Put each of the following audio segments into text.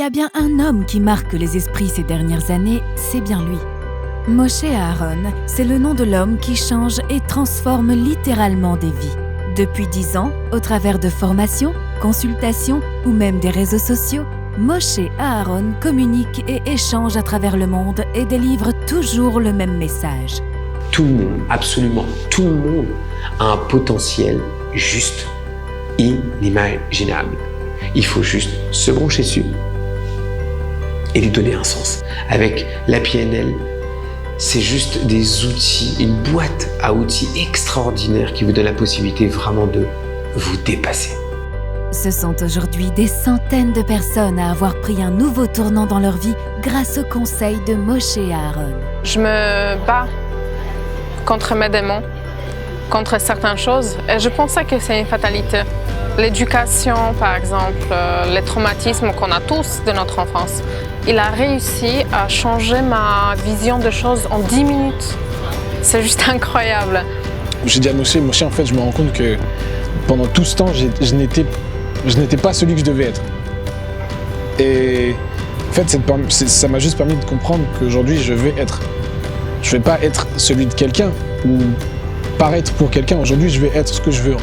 y a bien un homme qui marque les esprits ces dernières années, c'est bien lui. Moshe Aharon, c'est le nom de l'homme qui change et transforme littéralement des vies. Depuis 10 ans, au travers de formations, consultations ou même des réseaux sociaux, Moshe Aharon communique et échange à travers le monde et délivre toujours le même message. Tout le monde, absolument tout le monde, a un potentiel juste, inimaginable. Il faut juste se brancher dessus et lui donner un sens. Avec la PNL, c'est juste des outils, une boîte à outils extraordinaire qui vous donne la possibilité vraiment de vous dépasser. Ce sont aujourd'hui des centaines de personnes à avoir pris un nouveau tournant dans leur vie grâce aux conseils de Moshe Aharon. Je me bats contre mes démons, contre certaines choses, et je pensais que c'est une fatalité. L'éducation, par exemple, les traumatismes qu'on a tous de notre enfance, il a réussi à changer ma vision des choses en 10 minutes. C'est juste incroyable. J'ai dit à Moshe, en fait, je me rends compte que pendant tout ce temps, je n'étais pas celui que je devais être. Et en fait, ça m'a juste permis de comprendre qu'aujourd'hui, je vais être. Je ne vais pas être celui de quelqu'un ou paraître pour quelqu'un. Aujourd'hui, je vais être ce que je veux.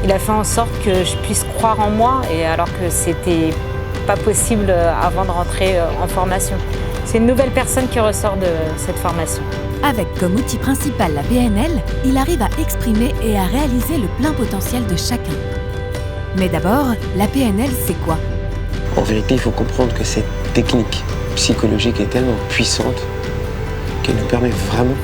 Il a fait en sorte que je puisse croire en moi, et alors que c'était pas possible avant de rentrer en formation. C'est une nouvelle personne qui ressort de cette formation. Avec comme outil principal la PNL, il arrive à exprimer et à réaliser le plein potentiel de chacun. Mais d'abord, la PNL, c'est quoi ? En vérité, il faut comprendre que cette technique psychologique est tellement puissante qu'elle nous permet vraiment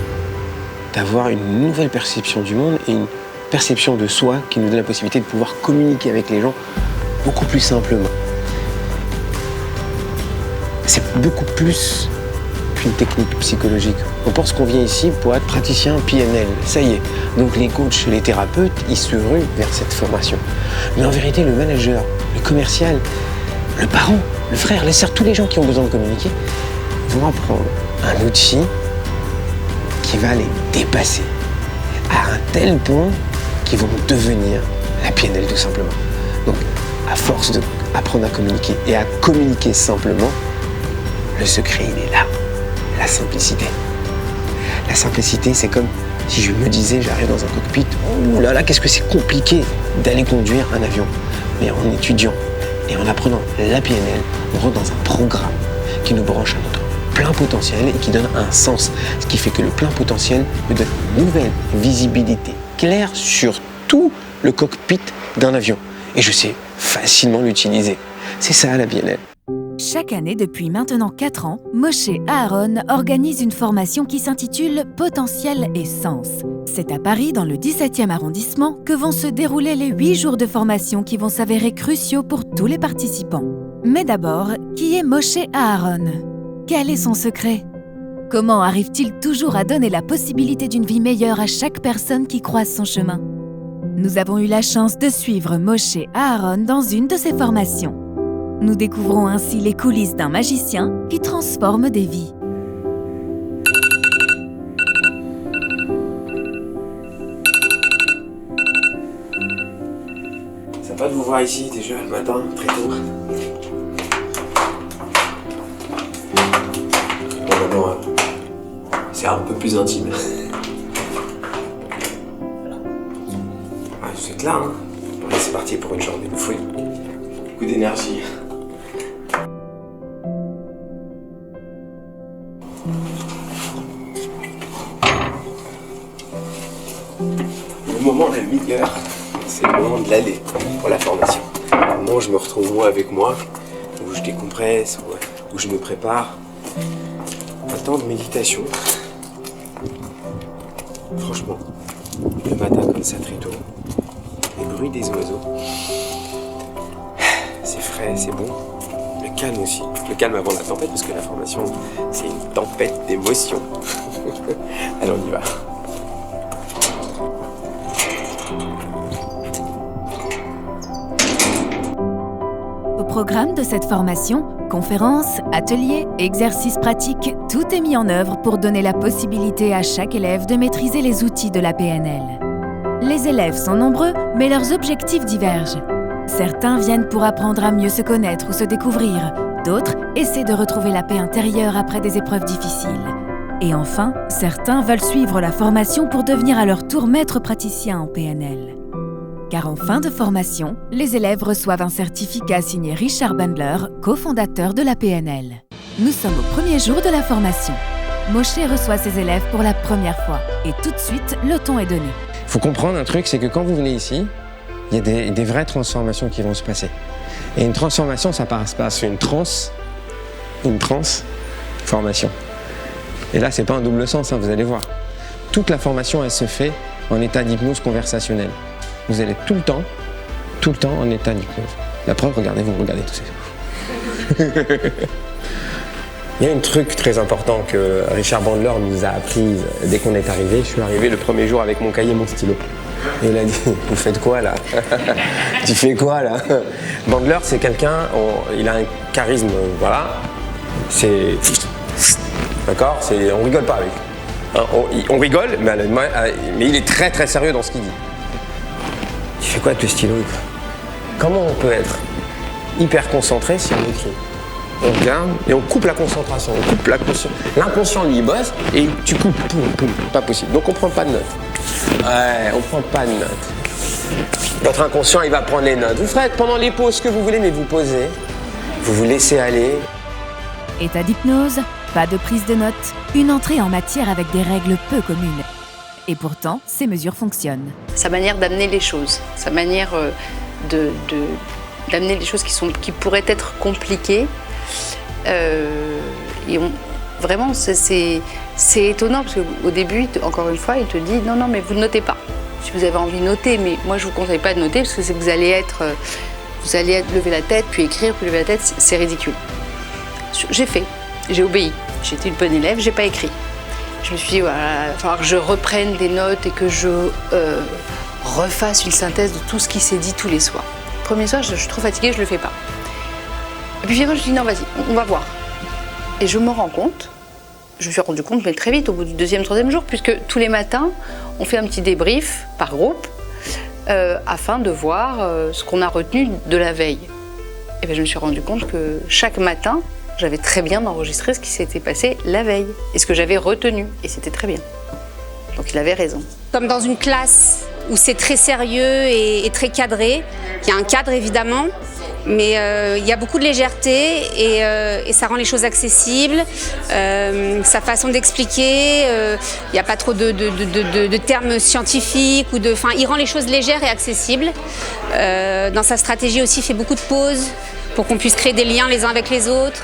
d'avoir une nouvelle perception du monde et une perception de soi qui nous donne la possibilité de pouvoir communiquer avec les gens beaucoup plus simplement. C'est beaucoup plus qu'une technique psychologique. On pense qu'on vient ici pour être praticien PNL, ça y est. Donc les coachs, les thérapeutes, ils se ruent vers cette formation. Mais en vérité, le manager, le commercial, le parent, le frère, les sœurs, tous les gens qui ont besoin de communiquer vont apprendre un outil qui va les dépasser à un tel point qu'ils vont devenir la PNL tout simplement. Donc, à force d'apprendre à communiquer et à communiquer simplement, le secret, il est là, la simplicité. La simplicité, c'est comme si je me disais, j'arrive dans un cockpit, ouh là là, qu'est-ce que c'est compliqué d'aller conduire un avion. Mais en étudiant et en apprenant la PNL, on rentre dans un programme qui nous branche à notre plein potentiel et qui donne un sens. Ce qui fait que le plein potentiel me donne une nouvelle visibilité claire sur tout le cockpit d'un avion. Et je sais facilement l'utiliser. C'est ça la PNL. Chaque année, depuis maintenant 4 ans, Moshe Aharon organise une formation qui s'intitule « Potentiel et Sens ». C'est à Paris, dans le 17e arrondissement, que vont se dérouler les 8 jours de formation qui vont s'avérer cruciaux pour tous les participants. Mais d'abord, qui est Moshe Aharon ? Quel est son secret ? Comment arrive-t-il toujours à donner la possibilité d'une vie meilleure à chaque personne qui croise son chemin ? Nous avons eu la chance de suivre Moshe Aharon dans une de ses formations. Nous découvrons ainsi les coulisses d'un magicien qui transforme des vies. Sympa de vous voir ici déjà le matin, très tôt. Bon, maintenant, c'est un peu plus intime. Vous êtes là, hein. Bon, allez, c'est parti pour une journée de folie. Beaucoup d'énergie. Le moment le meilleur, c'est le moment de l'aller pour la formation. Le moment où je me retrouve moi avec moi, où je décompresse, où je me prépare. Un temps de méditation. Franchement, le matin comme ça très tôt, les bruits des oiseaux, c'est frais, c'est bon. Le calme aussi, le calme avant la tempête, parce que la formation, c'est une tempête d'émotions. Allez, on y va. Au programme de cette formation, conférences, ateliers, exercices pratiques, tout est mis en œuvre pour donner la possibilité à chaque élève de maîtriser les outils de la PNL. Les élèves sont nombreux, mais leurs objectifs divergent. Certains viennent pour apprendre à mieux se connaître ou se découvrir. D'autres essaient de retrouver la paix intérieure après des épreuves difficiles. Et enfin, certains veulent suivre la formation pour devenir à leur tour maître praticien en PNL. Car en fin de formation, les élèves reçoivent un certificat signé Richard Bandler, cofondateur de la PNL. Nous sommes au premier jour de la formation. Moshe reçoit ses élèves pour la première fois et tout de suite, le ton est donné. Il faut comprendre un truc, c'est que quand vous venez ici, il y a des vraies transformations qui vont se passer. Et une transformation, ça passe par une transformation. Et là, c'est pas un double sens, hein, vous allez voir. Toute la formation, elle se fait en état d'hypnose conversationnelle. Vous allez tout le temps en état d'hypnose. La preuve, regardez tous ces... Il y a un truc très important que Richard Bandler nous a appris dès qu'on est arrivé. Je suis arrivé le premier jour avec mon cahier et mon stylo. Et il a dit, vous faites quoi là? Tu fais quoi là? Bandler, c'est quelqu'un, il a un charisme, voilà. C'est... D'accord? On rigole pas avec lui. Hein, on rigole, mais il est très très sérieux dans ce qu'il dit. Tu fais quoi avec le stylo? Comment on peut être hyper concentré si on écrit? On regarde et on coupe la concentration, on coupe l'inconscient lui il bosse et tu coupes, poum, pas possible. Donc on prend pas de notes. Ouais, on prend pas de notes. Votre inconscient il va prendre les notes. Vous ferez pendant les pauses ce que vous voulez, mais vous posez, vous vous laissez aller. État d'hypnose, pas de prise de notes, une entrée en matière avec des règles peu communes. Et pourtant, ces mesures fonctionnent. Sa manière d'amener les choses, sa manière d'amener les choses qui pourraient être compliquées. Vraiment, c'est étonnant parce qu'au début, encore une fois, il te dit non, mais vous ne notez pas. Si vous avez envie de noter, mais moi je ne vous conseille pas de noter parce que vous allez lever la tête, puis écrire, puis lever la tête, c'est ridicule. J'ai fait, j'ai obéi. J'ai été une bonne élève, j'ai pas écrit. Je me suis dit, voilà, il va falloir que je reprenne des notes et que je refasse une synthèse de tout ce qui s'est dit tous les soirs. Le premier soir, je suis trop fatiguée, je le fais pas. Et puis finalement, je dis non, vas-y, on va voir. Et je me rends compte, je me suis rendu compte, mais très vite, au bout du deuxième, troisième jour, puisque tous les matins, on fait un petit débrief par groupe afin de voir ce qu'on a retenu de la veille. Et bien, je me suis rendu compte que chaque matin, j'avais très bien enregistré ce qui s'était passé la veille et ce que j'avais retenu. Et c'était très bien. Donc il avait raison. Comme dans une classe où c'est très sérieux et très cadré, il y a un cadre évidemment, mais il y a beaucoup de légèreté et ça rend les choses accessibles. Sa façon d'expliquer, il n'y a pas trop de termes scientifiques, il rend les choses légères et accessibles. Dans sa stratégie aussi, il fait beaucoup de pauses pour qu'on puisse créer des liens les uns avec les autres.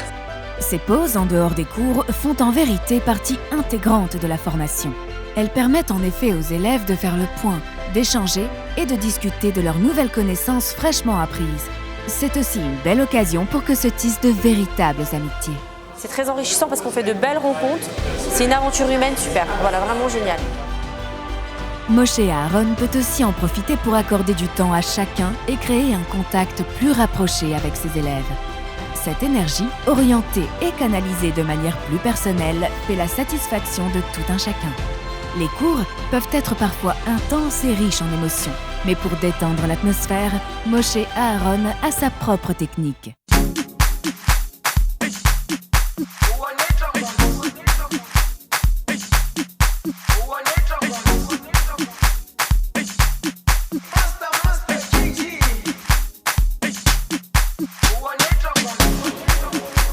Ces pauses en dehors des cours font en vérité partie intégrante de la formation. Elles permettent en effet aux élèves de faire le point, d'échanger et de discuter de leurs nouvelles connaissances fraîchement apprises. C'est aussi une belle occasion pour que se tissent de véritables amitiés. C'est très enrichissant parce qu'on fait de belles rencontres. C'est une aventure humaine super, voilà, vraiment génial. Moshe Aharon peut aussi en profiter pour accorder du temps à chacun et créer un contact plus rapproché avec ses élèves. Cette énergie, orientée et canalisée de manière plus personnelle, fait la satisfaction de tout un chacun. Les cours peuvent être parfois intenses et riches en émotions, mais pour détendre l'atmosphère, Moshe Aharon a sa propre technique.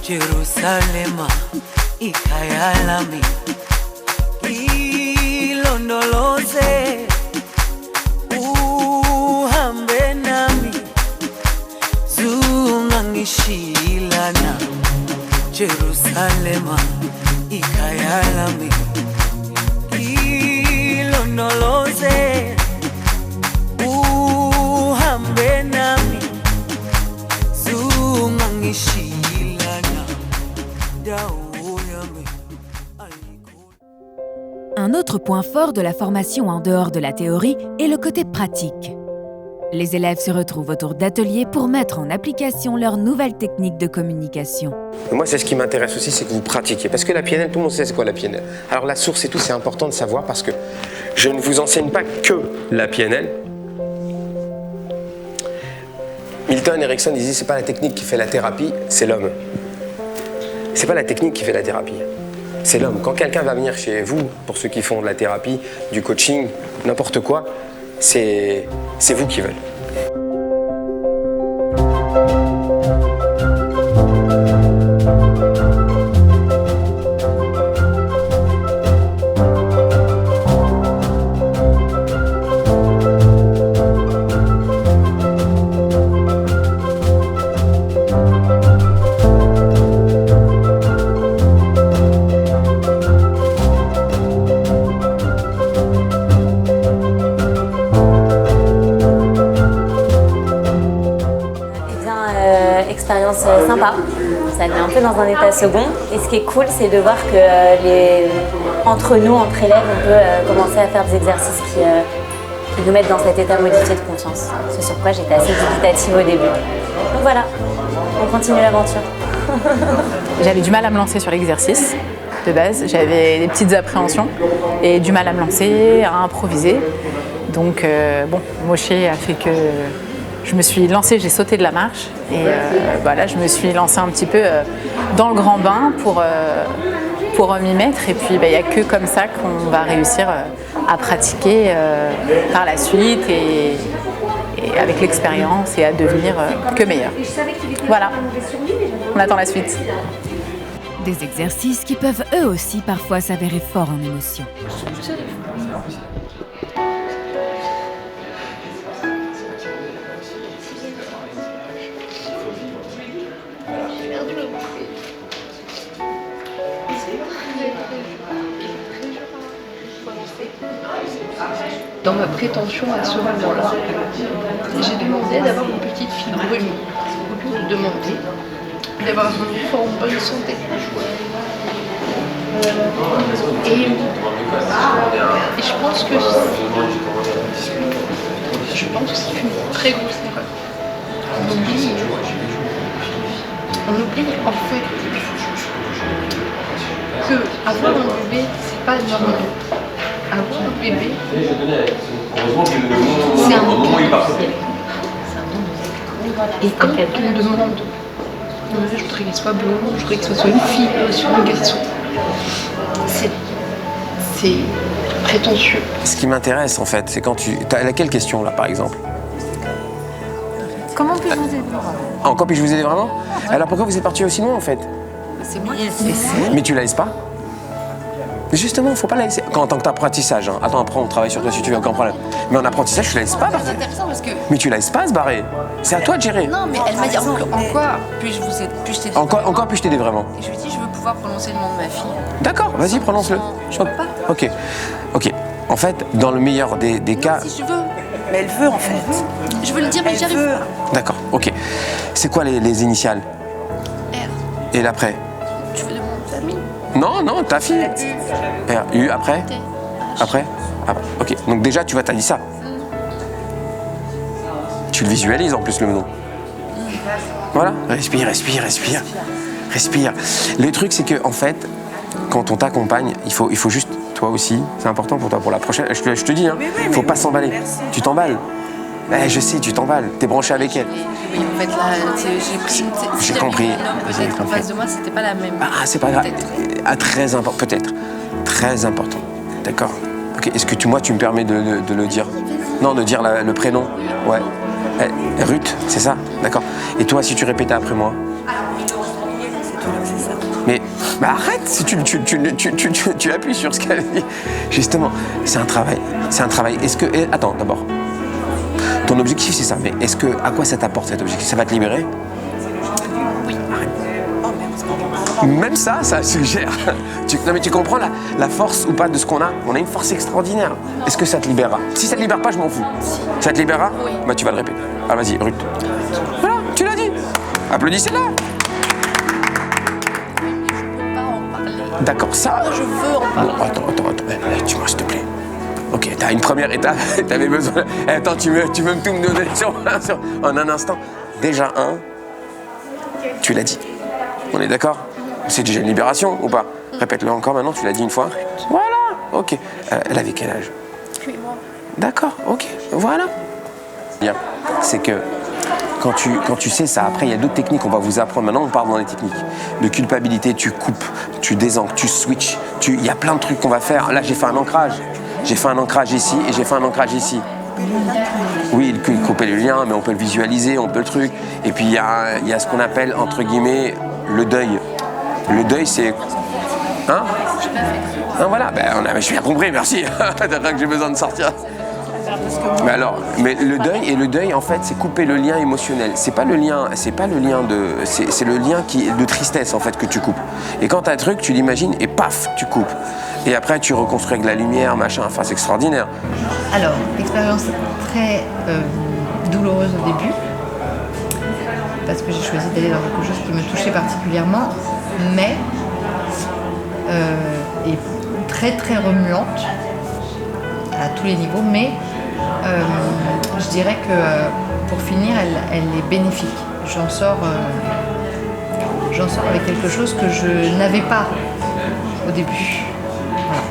Jerusalema ikhaya lami ilondoloze uhambe nami zungangishilana Jerusalema ikhaya lami ilondoloze uhambe nami zungangishilana. Un autre point fort de la formation en dehors de la théorie est le côté pratique. Les élèves se retrouvent autour d'ateliers pour mettre en application leurs nouvelles techniques de communication. Moi, c'est ce qui m'intéresse aussi, c'est que vous pratiquiez. Parce que la PNL, tout le monde sait c'est quoi la PNL. Alors la source et tout, c'est important de savoir parce que je ne vous enseigne pas que la PNL. Milton Erickson disait c'est pas la technique qui fait la thérapie, c'est l'homme. C'est pas la technique qui fait la thérapie. C'est l'homme. Quand quelqu'un va venir chez vous, pour ceux qui font de la thérapie, du coaching, n'importe quoi, c'est vous qui veulent. Expérience sympa, ça met un peu dans un état second et ce qui est cool c'est de voir que entre nous, entre élèves, on peut commencer à faire des exercices qui nous mettent dans cet état modifié de conscience. Ce sur quoi j'étais assez dubitative au début. Donc voilà, on continue l'aventure. J'avais du mal à me lancer sur l'exercice de base, j'avais des petites appréhensions et du mal à me lancer, à improviser. Donc bon, Moshe a fait que je me suis lancée, j'ai sauté de la marche et voilà, je me suis lancée un petit peu dans le grand bain pour m'y mettre. Et puis il n'y a que comme ça qu'on va réussir à pratiquer par la suite et avec l'expérience et à devenir que meilleur. Voilà, on attend la suite. Des exercices qui peuvent eux aussi parfois s'avérer forts en émotion. Dans ma prétention à ce moment-là, j'ai demandé d'avoir une petite fille brune, au lieu de demander d'avoir un enfant en bonne santé. Et je pense que c'est une très grosse erreur. On oublie en fait que avoir un bébé, c'est pas normal. Avoir un bébé, c'est un don. Et quand on me demande, je voudrais qu'elle soit blonde, je voudrais que ce soit une fille, soit un garçon, c'est prétentieux. Ce qui m'intéresse en fait, c'est quand tu... T'as laquelle question là par exemple? Comment puis-je vous aider? Encore puis-je vous aider vraiment? Alors pourquoi vous êtes parti aussi loin en fait? C'est moi qui sais. Mais tu la laisses pas? Justement, faut pas la laisser. En tant que t'apprentissage, hein. Attends, après on travaille sur toi si tu veux, aucun problème. Mais en apprentissage, tu la laisses pas partir. C'est intéressant parce que... Mais tu la laisses pas se barrer. C'est à toi de gérer. Non, mais elle m'a dit en quoi puis-je vous aider? Puis-je t'aider? Encore puis-je t'aider vraiment? Et je lui ai dit, je veux pouvoir prononcer le nom de ma fille. D'accord, vas-y, prononce-le. Je peux pas. Ok. En fait, dans le meilleur des cas. Si je veux. Mais elle veut en fait. Je veux le dire, mais j'y arrive pas. D'accord, ok. C'est quoi les initiales? R. Et l'après? Tu veux de mon famille? Non, ta fille. R, U, après? T. H. Après? Ok, donc déjà, tu vois, t'as dit ça. Tu le visualises en plus le nom. Voilà, respire. Le truc, c'est que en fait, quand on t'accompagne, il faut juste, toi aussi, c'est important pour toi, pour la prochaine. Je te dis, hein, faut pas s'emballer. Tu t'emballes. Je sais, tu t'emballes. T'es branché avec elle. Oui, en fait, là, j'ai pris une... J'ai compris. Peut-être en face de moi, c'était pas la même. Ah, c'est pas grave. Très important, peut-être. Très important. D'accord. Ok. Est-ce que tu me permets de le dire? Non, de dire le prénom. Ouais. Ruth, c'est ça? D'accord. Et toi, si tu répétais après moi? Mais arrête, si tu appuies sur ce qu'elle dit. Justement, c'est un travail. Est-ce que... attends, d'abord. Ton objectif, c'est ça. Mais à quoi ça t'apporte cet objectif? Ça va te libérer? Oui. Arrête. Même ça suggère. Non mais tu comprends la force ou pas de ce qu'on a? On a une force extraordinaire. Est-ce que ça te libérera? Si ça te libère pas, je m'en fous. Ça te libérera? Oui. Bah tu vas le répéter. Ah vas-y, Ruth. Voilà, tu l'as dit. Applaudissez-la. Oui, mais je peux pas en parler. D'accord, ça. Moi, je veux en parler. Bon, attends. Dis-moi, s'il te plaît. Ok, t'as une première étape. T'avais besoin. Attends, tu veux tout me donner en un instant. Déjà tu l'as dit. On est d'accord? C'est déjà une libération ou pas? Répète-le encore maintenant, tu l'as dit une fois. Voilà, ok. Elle avait quel âge? 8 mois. D'accord, ok, voilà. Bien, c'est que Quand tu sais ça, après il y a d'autres techniques, on va vous apprendre. Maintenant on part dans les techniques de culpabilité, tu coupes, tu désancres, tu switches, il y a plein de trucs qu'on va faire. Là j'ai fait un ancrage. J'ai fait un ancrage ici et j'ai fait un ancrage ici. Oui, couper le lien, mais on peut le visualiser, on peut le truc. Et puis il y a ce qu'on appelle, entre guillemets, le deuil. Le deuil c'est... Hein? Non, voilà, je suis bien compris, merci. T'as que j'ai besoin de sortir. Mais le deuil en fait c'est couper le lien émotionnel. C'est pas le lien c'est le lien de tristesse en fait que tu coupes. Et quand t'as un truc, tu l'imagines et paf, tu coupes. Et après tu reconstruis avec la lumière, machin, enfin c'est extraordinaire. Alors, expérience très douloureuse au début, parce que j'ai choisi d'aller dans quelque chose qui me touchait particulièrement, mais et très très remuante à tous les niveaux, mais je dirais que pour finir, elle est bénéfique. J'en sors avec quelque chose que je n'avais pas au début. Voilà.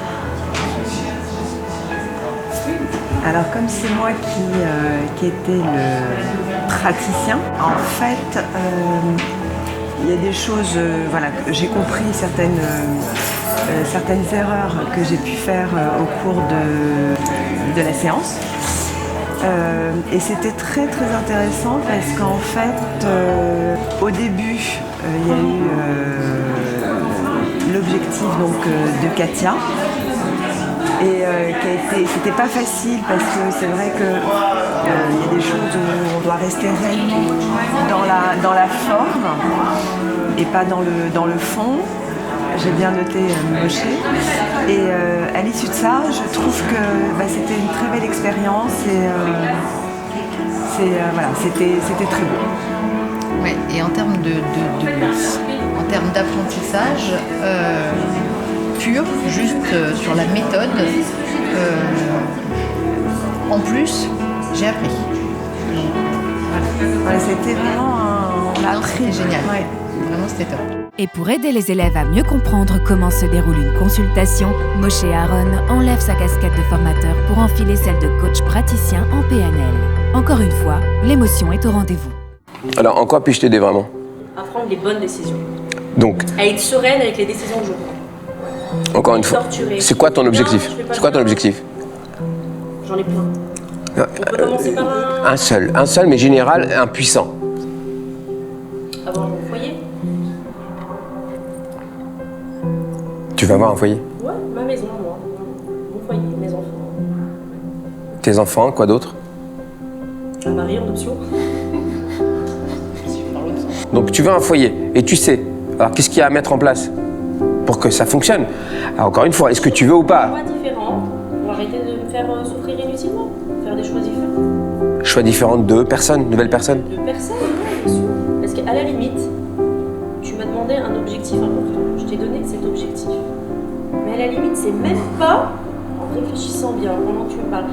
Alors comme c'est moi qui était le praticien, en fait, il y a des choses, voilà, j'ai compris certaines erreurs que j'ai pu faire au cours de la séance. Et c'était très très intéressant parce qu'en fait, au début, il y a eu l'objectif donc de Katia. Et c'était pas facile parce que c'est vrai que il y a des choses où on doit rester réellement dans la forme et pas dans le fond. J'ai bien noté Moshe. Et à l'issue de ça, je trouve que c'était une très belle expérience et voilà, c'était très beau. Ouais, et en termes d'apprentissage pur, juste sur la méthode, en plus, j'ai appris. Voilà, c'était vraiment on a appris. C'était génial. Ouais. Vraiment, c'était top. Et pour aider les élèves à mieux comprendre comment se déroule une consultation, Moshe Aaron enlève sa casquette de formateur pour enfiler celle de coach praticien en PNL. Encore une fois, l'émotion est au rendez-vous. Alors, en quoi puis-je t'aider vraiment? À prendre les bonnes décisions. Donc, à être sereine avec les décisions que je prends. Encore une fois, c'est quoi ton objectif? C'est quoi ton objectif? J'en ai plein. On peut commencer par un seul, mais général, impuissant. Avoir mon foyer. Tu vas avoir un foyer? Ouais, ma maison, moi. Mon foyer, mes enfants. Tes enfants, quoi d'autre? Un mari en option. Donc tu veux un foyer, et tu sais. Alors qu'est-ce qu'il y a à mettre en place pour que ça fonctionne? Alors, encore une fois, est-ce que tu veux ou pas? Choix différents. On va arrêter de me faire souffrir inutilement. Faire des choix différents. Choix différents de personnes, nouvelles personnes? De personnes, oui, bien sûr. Parce qu'à la limite, tu m'as demandé un objectif important. Je t'ai donné cet objectif. Mais à la limite, c'est même pas, en réfléchissant bien, pendant que tu me parles,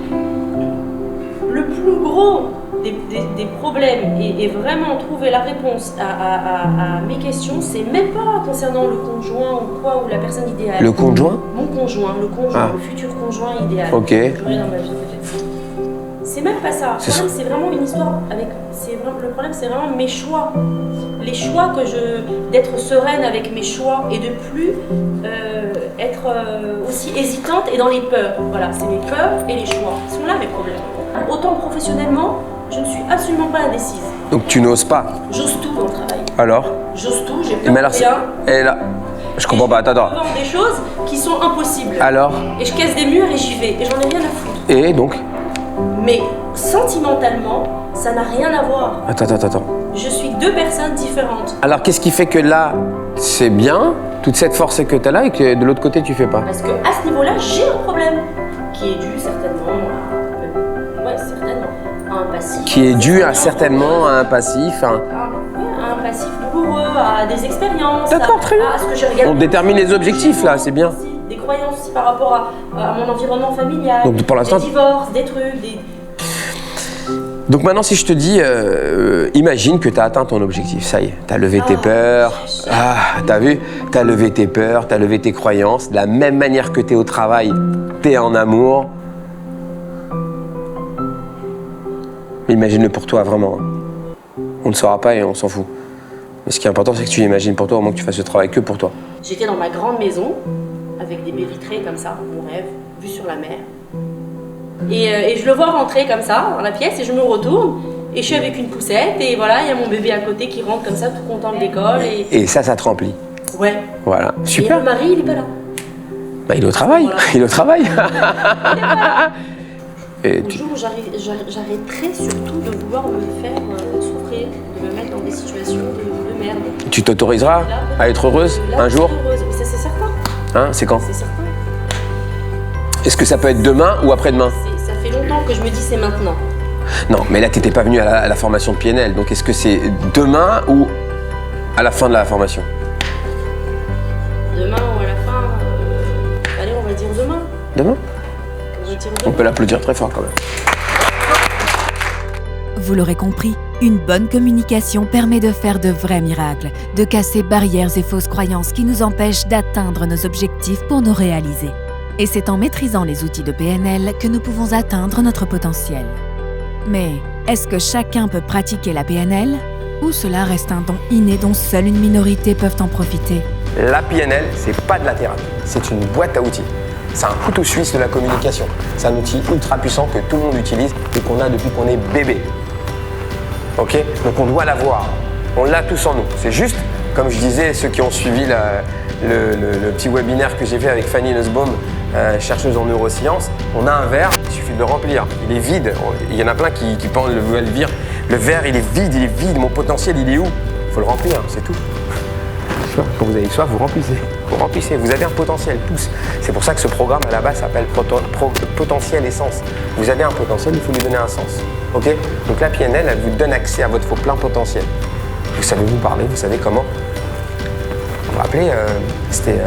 le plus gros des problèmes et vraiment trouver la réponse à mes questions, c'est même pas concernant le conjoint ou quoi, ou la personne idéale. Le conjoint? Mon conjoint, le futur conjoint idéal. Ok. J'aurai dans ma vie. C'est même pas ça. Le problème, c'est vraiment une histoire avec. Le problème, c'est vraiment mes choix. Les choix d'être sereine avec mes choix et de plus être aussi hésitante et dans les peurs. Voilà, c'est mes peurs et les choix. Ce sont là mes problèmes. Autant professionnellement, je ne suis absolument pas indécise. Donc tu n'oses pas? J'ose tout dans le travail. Alors? J'ose tout, j'ai peur de rien. Et là, je comprends pas, attends. Je fais des choses qui sont impossibles. Alors? Et je casse des murs et j'y vais. Et j'en ai rien à foutre. Et donc? Mais sentimentalement, ça n'a rien à voir. Attends. Je suis deux personnes différentes. Alors qu'est-ce qui fait que là, c'est bien, toute cette force que tu as là, et que de l'autre côté, tu fais pas? Parce qu'à ce niveau-là, j'ai un problème qui est dû certainement à un passif. Qui est dû certainement à un passif. À un passif douloureux, à des expériences. D'accord, très bien. À ce que j'ai regardé. On détermine les objectifs là, c'est bien. Des croyances aussi par rapport à mon environnement familial. Donc pour l'instant, des divorces, des trucs, des... Donc maintenant, si je te dis, imagine que tu as atteint ton objectif, ça y est, tu as levé tes peurs, t'as vu, tu as levé tes peurs, tu as levé tes croyances, de la même manière que tu es au travail, tu es en amour. Imagine-le pour toi, vraiment. On ne saura pas et on s'en fout. Mais ce qui est important, c'est que tu imagines pour toi, au moins que tu fasses ce travail que pour toi. J'étais dans ma grande maison, avec des baies vitrées comme ça, mon rêve, vue sur la mer. Et je le vois rentrer comme ça, dans la pièce, et je me retourne, et je suis avec une poussette, et voilà, il y a mon bébé à côté qui rentre comme ça, tout content de l'école. Et ça te remplit. Ouais. Voilà, super. Et le mari, il est pas là. Bah, il est au travail, voilà. Il est au travail. Un jour, j'arrêterai surtout de vouloir me faire souffrir, de me mettre dans des situations de merde. Tu t'autoriseras à être heureuse un jour? Heureuse. Mais ça, c'est certain. Hein, c'est quand? C'est certain. Est-ce que ça peut être demain ou après-demain? Ça fait longtemps que je me dis c'est maintenant. Non, mais là, t'étais pas venu à la formation de PNL, donc est-ce que c'est demain ou à la fin de la formation? Demain ou à la fin, allez, on va dire demain. Demain? On peut l'applaudir très fort quand même. Vous l'aurez compris, une bonne communication permet de faire de vrais miracles, de casser barrières et fausses croyances qui nous empêchent d'atteindre nos objectifs pour nous réaliser. Et c'est en maîtrisant les outils de PNL que nous pouvons atteindre notre potentiel. Mais est-ce que chacun peut pratiquer la PNL? Ou cela reste un don inné dont seule une minorité peuvent en profiter? La PNL, c'est pas de la thérapie, c'est une boîte à outils. C'est un couteau suisse de la communication. C'est un outil ultra puissant que tout le monde utilise et qu'on a depuis qu'on est bébé. Ok? Donc on doit l'avoir. On l'a tous en nous. C'est juste, comme je disais, ceux qui ont suivi le petit webinaire que j'ai fait avec Fanny Nussbaum, chercheuse en neurosciences, on a un verre, il suffit de le remplir. Il est vide. Il y en a plein qui veulent le dire. Le verre, il est vide, mon potentiel, il est où? Il faut le remplir, c'est tout. Quand vous avez soif, vous remplissez. Vous remplissez, vous avez un potentiel, tous. C'est pour ça que ce programme, à la base, s'appelle Potentiel et Sens. Vous avez un potentiel, il faut lui donner un sens. Ok? Donc la PNL, elle vous donne accès à votre plein potentiel. Vous savez vous parler, vous savez comment. Vous vous rappelez, c'était...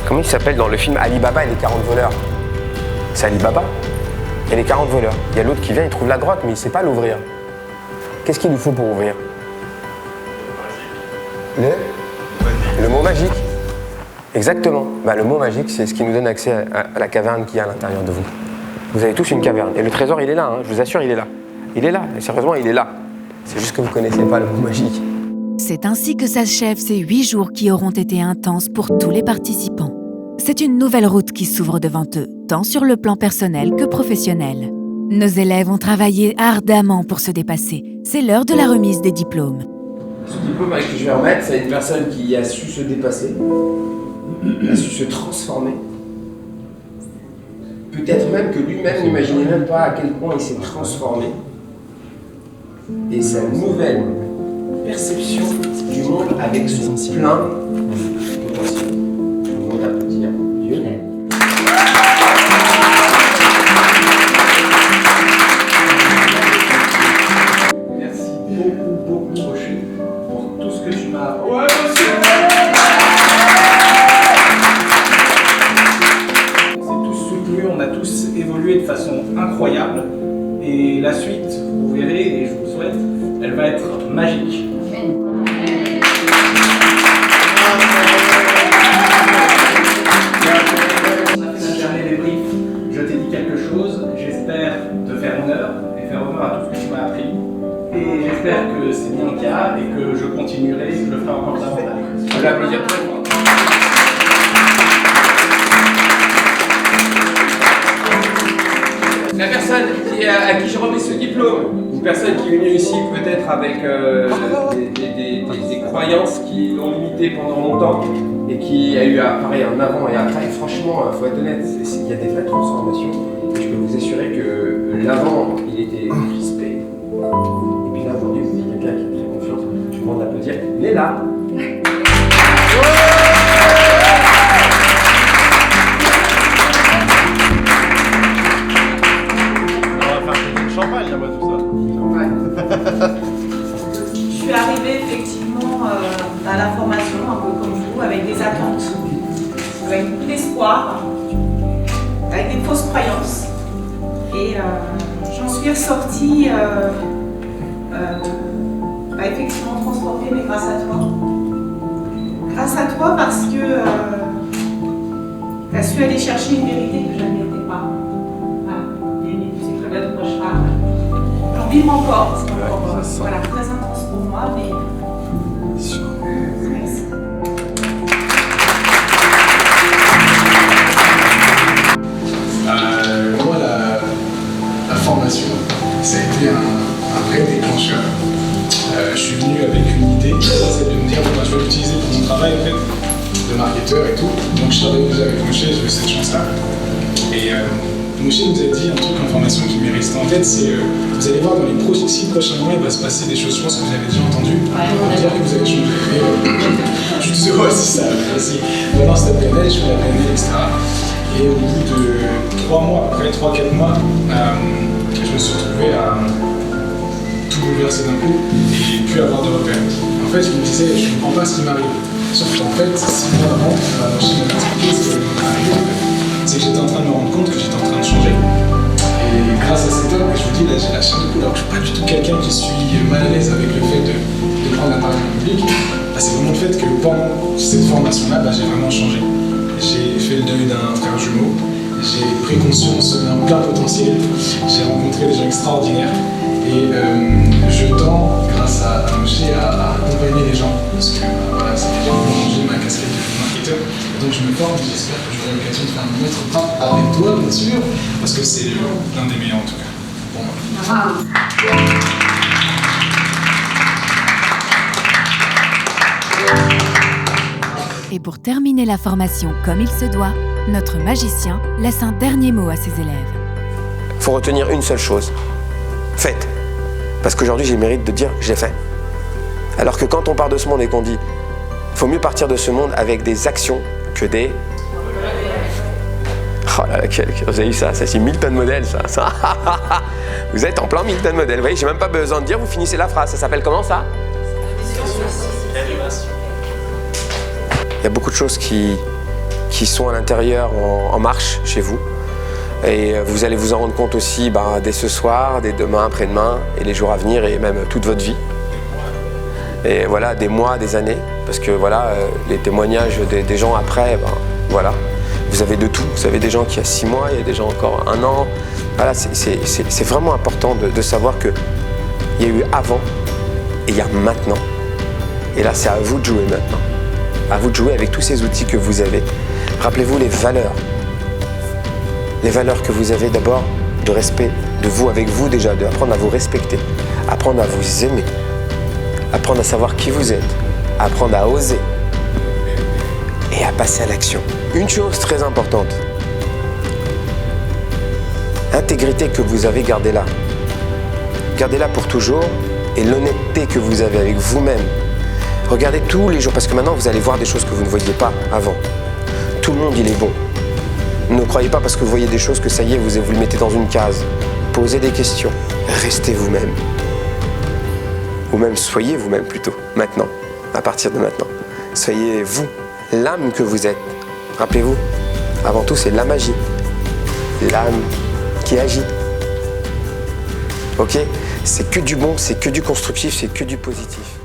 comment il s'appelle dans le film Alibaba et les 40 voleurs? C'est Alibaba et les 40 voleurs. Il y a l'autre qui vient, il trouve la grotte, mais il ne sait pas l'ouvrir. Qu'est-ce qu'il lui faut pour ouvrir? Le mot magique. Exactement. Bah, le mot magique, c'est ce qui nous donne accès à la caverne qu'il y a à l'intérieur de vous. Vous avez tous une caverne. Et le trésor, il est là, hein, je vous assure, il est là. Il est là, et sérieusement, il est là. C'est juste que vous ne connaissez pas le mot magique. C'est ainsi que s'achèvent ces 8 jours qui auront été intenses pour tous les participants. C'est une nouvelle route qui s'ouvre devant eux, tant sur le plan personnel que professionnel. Nos élèves ont travaillé ardemment pour se dépasser. C'est l'heure de la remise des diplômes. Ce diplôme que je vais remettre, c'est une personne qui a su se dépasser, a su se transformer. Peut-être même que lui-même n'imaginait même pas à quel point il s'est transformé. Et sa nouvelle perception du monde avec son plein potentiel. Tout le monde applaudir Dieu. Merci beaucoup, Rocher, pour tout ce que tu m'as appris. Ouais, monsieur! On s'est tous soutenus, on a tous évolué de façon incroyable. Et la suite, vous verrez, et je vous le souhaite, elle va être magique. On a fait notre dernier débrief, je t'ai dit quelque chose, j'espère te faire honneur et faire honneur à tout ce que tu m'as appris. Et j'espère que c'est bien le cas et que je continuerai, je le ferai encore davantage. Je vais applaudir très fort. La personne à qui je remets ce diplôme, une personne qui est venue ici peut-être avec des croyances qui l'ont limitée pendant longtemps et qui a eu pareil, un avant et après. Et franchement, il faut être honnête, il y a des vraies transformations. Je peux vous assurer que l'avant, il était crispé. Et puis là, aujourd'hui, vous avez quelqu'un qui est très confiant. Je demande d'applaudir. Il est là. Champagne là-bas, tout ça. Je suis arrivée effectivement à la formation, un peu comme vous, avec des attentes, avec beaucoup d'espoir, avec des fausses croyances. Et j'en suis ressortie effectivement transformée, mais grâce à toi. Grâce à toi parce que tu as su aller chercher une vérité que je n'étais pas. Voilà. Et tu sais très bien de quoi je parle. Donc vivre encore, c'est encore voilà, très intense pour moi, mais merci. Moi, la formation, ça a été un vrai déclencheur. Je suis venu avec une idée, c'est de me dire bah, je vais l'utiliser pour mon travail en fait, de marketeur et tout. Donc je travaillais déjà avec Moshe, j'ai eu cette chance-là. Et Moshe nous a dit un truc en formation qui m'est resté en tête, c'est vous allez voir dans les 6 prochains mois, il va se passer des choses, je pense que vous avez déjà entendu, dire que vous allez changer. Je suis tout heureux si ça aussi. Maintenant c'est la PNL, je fais la PNL, etc. Et au bout de 3 mois, après 3-4 mois, je me suis retrouvé à tout bouleverser d'un coup et plus avoir de repères. En fait, je me disais, je ne comprends pas ce qui m'arrive. Sauf qu'en fait, 6 mois avant, je m'avais expliqué ce qui m'arrivait. C'est que j'étais en train de me rendre compte que j'étais en train de changer. Et grâce à cette œuvre, je vous dis, là, j'ai la chair de poule. Alors que je ne suis pas du tout quelqu'un qui suis mal à l'aise avec le fait de prendre la parole en public. C'est vraiment le fait que pendant cette formation-là, j'ai vraiment changé. J'ai fait le deuil d'un frère jumeau. J'ai pris conscience d'un plein potentiel. J'ai rencontré des gens extraordinaires. Et je tends, grâce à Moshe, à accompagner les gens. Parce que voilà, ça fait j'ai ma casquette de marketeur. Donc je me forme et j'espère que j'aurai l'occasion de faire un maître pain avec toi, bien sûr. Parce que c'est l'un des meilleurs en tout cas. Pour moi. Et pour terminer la formation comme il se doit, notre magicien laisse un dernier mot à ses élèves. Il faut retenir une seule chose. Faites. Parce qu'aujourd'hui, j'ai le mérite de dire, je l'ai fait. Alors que quand on part de ce monde et qu'on dit, il faut mieux partir de ce monde avec des actions que des... Oh là là, vous avez vu ça, c'est Milton Model, ça. Vous êtes en plein Milton Model. Vous voyez, j'ai même pas besoin de dire, vous finissez la phrase. Ça s'appelle comment ça? Il y a beaucoup de choses qui sont à l'intérieur en marche chez vous. Et vous allez vous en rendre compte aussi dès ce soir, dès demain, après-demain, et les jours à venir, et même toute votre vie. Et voilà, des mois, des années, parce que voilà, les témoignages des gens après, voilà. Vous avez de tout. Vous avez des gens qui il y a 6 mois, il y a des gens encore 1 an. Voilà, c'est vraiment important de savoir qu'il y a eu avant et il y a maintenant. Et là, c'est à vous de jouer maintenant. À vous de jouer avec tous ces outils que vous avez. Rappelez-vous les valeurs. Les valeurs que vous avez d'abord de respect de vous avec vous déjà, d'apprendre à vous respecter, apprendre à vous aimer, apprendre à savoir qui vous êtes, apprendre à oser et à passer à l'action. Une chose très importante, l'intégrité que vous avez, gardez-la. Gardez-la pour toujours et l'honnêteté que vous avez avec vous-même. Regardez tous les jours, parce que maintenant vous allez voir des choses que vous ne voyiez pas avant. Tout le monde, il est bon. Ne croyez pas parce que vous voyez des choses que ça y est, vous le mettez dans une case. Posez des questions. Restez vous-même. Ou même soyez vous-même plutôt, maintenant, à partir de maintenant. Soyez vous, l'âme que vous êtes. Rappelez-vous, avant tout, c'est la magie. L'âme qui agit. Ok? C'est que du bon, c'est que du constructif, c'est que du positif.